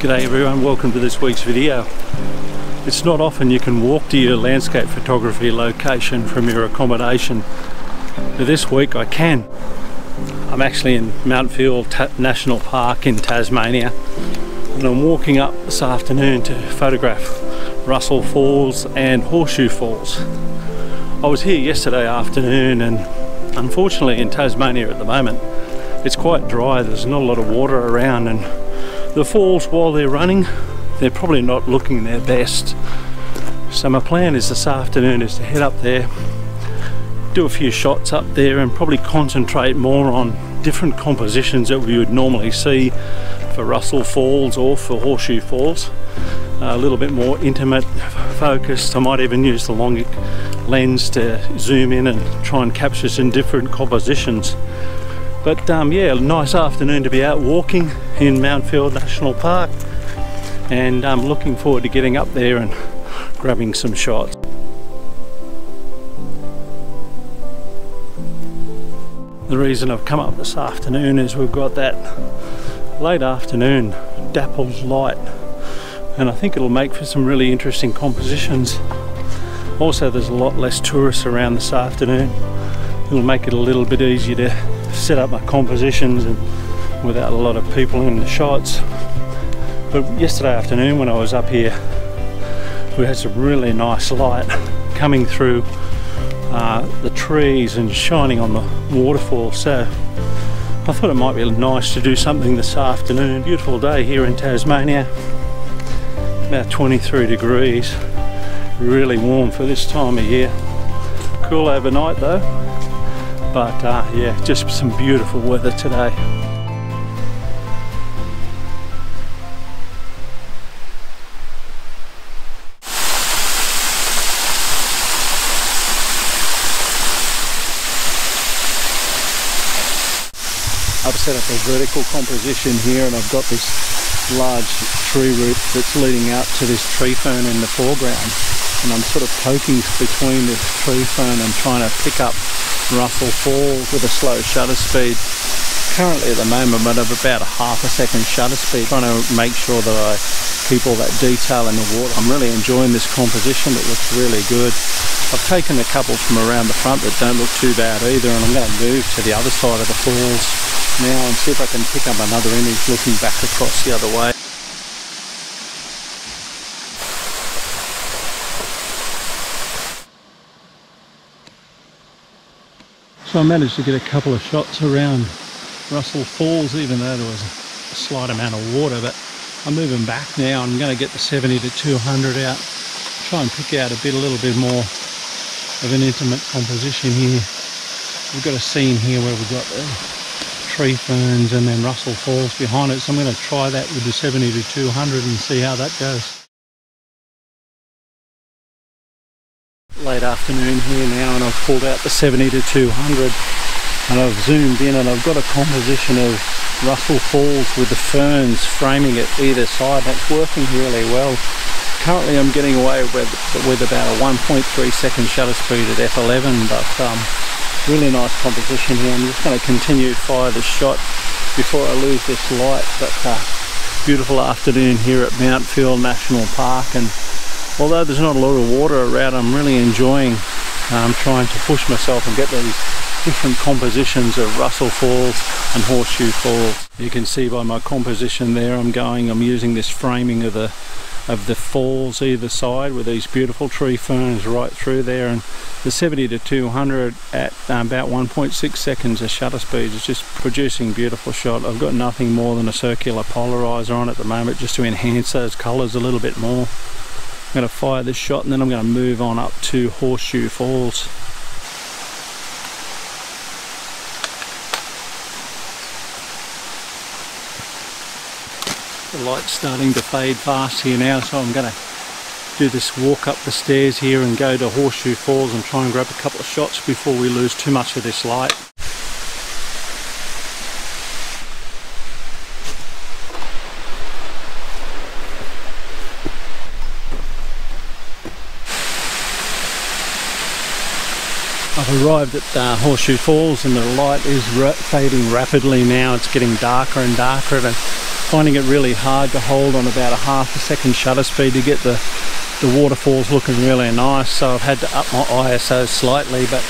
G'day everyone, welcome to this week's video. It's not often you can walk to your landscape photography location from your accommodation, but this week I can. I'm actually in Mountfield National Park in Tasmania, and I'm walking up this afternoon to photograph Russell Falls and Horseshoe Falls. I was here yesterday afternoon, and unfortunately in Tasmania at the moment it's quite dry. There's not a lot of water around, and the falls, while they're running, they're probably not looking their best. So my plan is this afternoon is to head up there, do a few shots up there, and probably concentrate more on different compositions that we would normally see for Russell Falls or for Horseshoe Falls. A little bit more intimate focused. I might even use the long lens to zoom in and try and capture some different compositions. But yeah, nice afternoon to be out walking in Mountfield National Park, and I'm looking forward to getting up there and grabbing some shots. The reason I've come up this afternoon is we've got that late afternoon dappled light, and I think it'll make for some really interesting compositions. Also, there's a lot less tourists around this afternoon. It'll make it a little bit easier to set up my compositions and without a lot of people in the shots. But yesterday afternoon when I was up here, we had some really nice light coming through the trees and shining on the waterfall, so I thought it might be nice to do something this afternoon. Beautiful day here in Tasmania, about 23 degrees, really warm for this time of year. Cool overnight though, but yeah, just some beautiful weather today. I've set up a vertical composition here, and I've got this large tree root that's leading out to this tree fern in the foreground, and I'm sort of poking between this tree fern and trying to pick up Russell Falls with a slow shutter speed. Currently at the moment I'm at about a ½ second shutter speed, trying to make sure that I keep all that detail in the water. I'm really enjoying this composition. It looks really good. I've taken a couple from around the front that don't look too bad either, and I'm going to move to the other side of the falls now and see if I can pick up another image looking back across the other way. So I managed to get a couple of shots around Russell Falls, even though there was a slight amount of water, but I'm moving back now. I'm going to get the 70 to 200 out, try and pick out a little bit more of an intimate composition here. We've got a scene here where we've got the tree ferns and then Russell Falls behind it, so I'm going to try that with the 70 to 200 and see how that goes. Late afternoon here now, and I've pulled out the 70 to 200 and I've zoomed in, and I've got a composition of Russell Falls with the ferns framing it either side. That's working really well. Currently I'm getting away with about a 1.3 second shutter speed at f11, but really nice composition here. I'm just going to continue to fire this shot before I lose this light. But beautiful afternoon here at Mountfield National Park, and although there's not a lot of water around, I'm really enjoying trying to push myself and get these different compositions of Russell Falls and Horseshoe Falls. You can see by my composition there I'm using this framing of the falls either side with these beautiful tree ferns right through there, and the 70 to 200 at about 1.6 seconds of shutter speed is just producing beautiful shot. I've got nothing more than a circular polarizer on at the moment just to enhance those colours a little bit more. I'm going to fire this shot and then I'm going to move on up to Horseshoe Falls. The light's starting to fade fast here now, so I'm going to do this walk up the stairs here and go to Horseshoe Falls and try and grab a couple of shots before we lose too much of this light. I've arrived at Horseshoe Falls, and the light is fading rapidly now. It's getting darker and darker, and finding it really hard to hold on about a half a second shutter speed to get the waterfalls looking really nice, so I've had to up my ISO slightly, but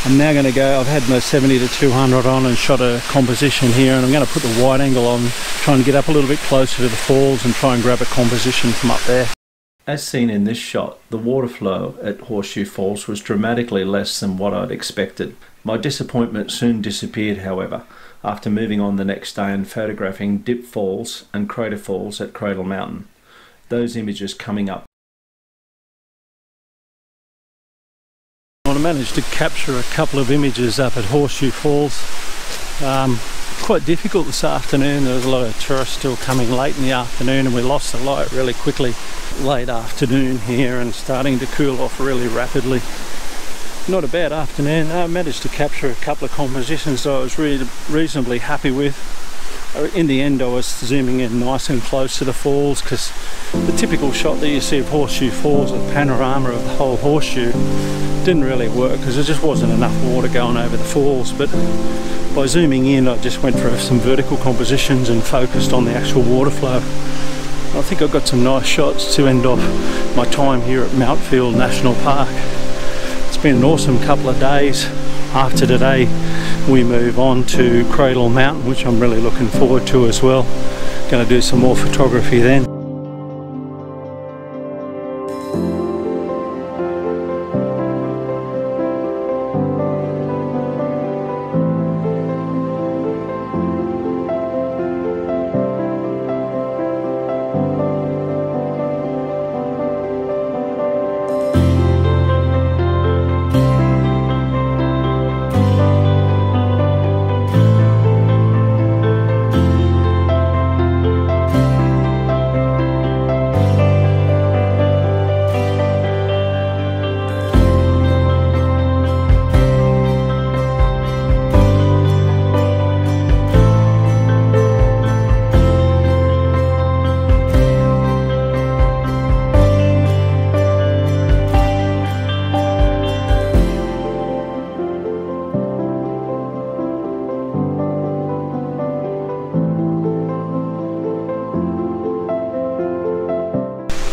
I'm now going to go, I've had my 70 to 200 on and shot a composition here, and I'm going to put the wide angle on, try and get up a little bit closer to the falls and try and grab a composition from up there. As seen in this shot, the water flow at Horseshoe Falls was dramatically less than what I'd expected. My disappointment soon disappeared, however, after moving on the next day and photographing dip falls and crater falls at Cradle Mountain. Those images coming up. I managed to capture a couple of images up at Horseshoe Falls. Quite difficult this afternoon. There was a lot of tourists still coming late in the afternoon, and we lost the light really quickly late afternoon here and starting to cool off really rapidly. Not a bad afternoon. I managed to capture a couple of compositions that I was reasonably happy with. In the end I was zooming in nice and close to the falls, because the typical shot that you see of Horseshoe Falls, a panorama of the whole horseshoe, didn't really work because there just wasn't enough water going over the falls. But by zooming in, I just went for some vertical compositions and focused on the actual water flow. I think I've got some nice shots to end off my time here at Mountfield National Park. It's been an awesome couple of days. After today we move on to Cradle Mountain, which I'm really looking forward to as well. Going to do some more photography then.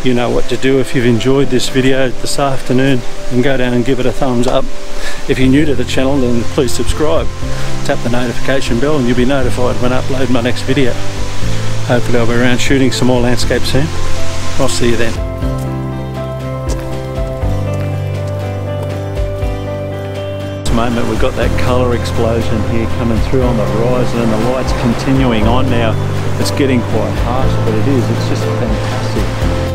You know what to do if you've enjoyed this video this afternoon, and go down and give it a thumbs up. If you're new to the channel, then please subscribe, tap the notification bell, and you'll be notified when I upload my next video. Hopefully I'll be around shooting some more landscape soon. I'll see you then. At the moment we've got that colour explosion here coming through on the horizon, and the light's continuing on now. It's getting quite harsh, but it's just fantastic.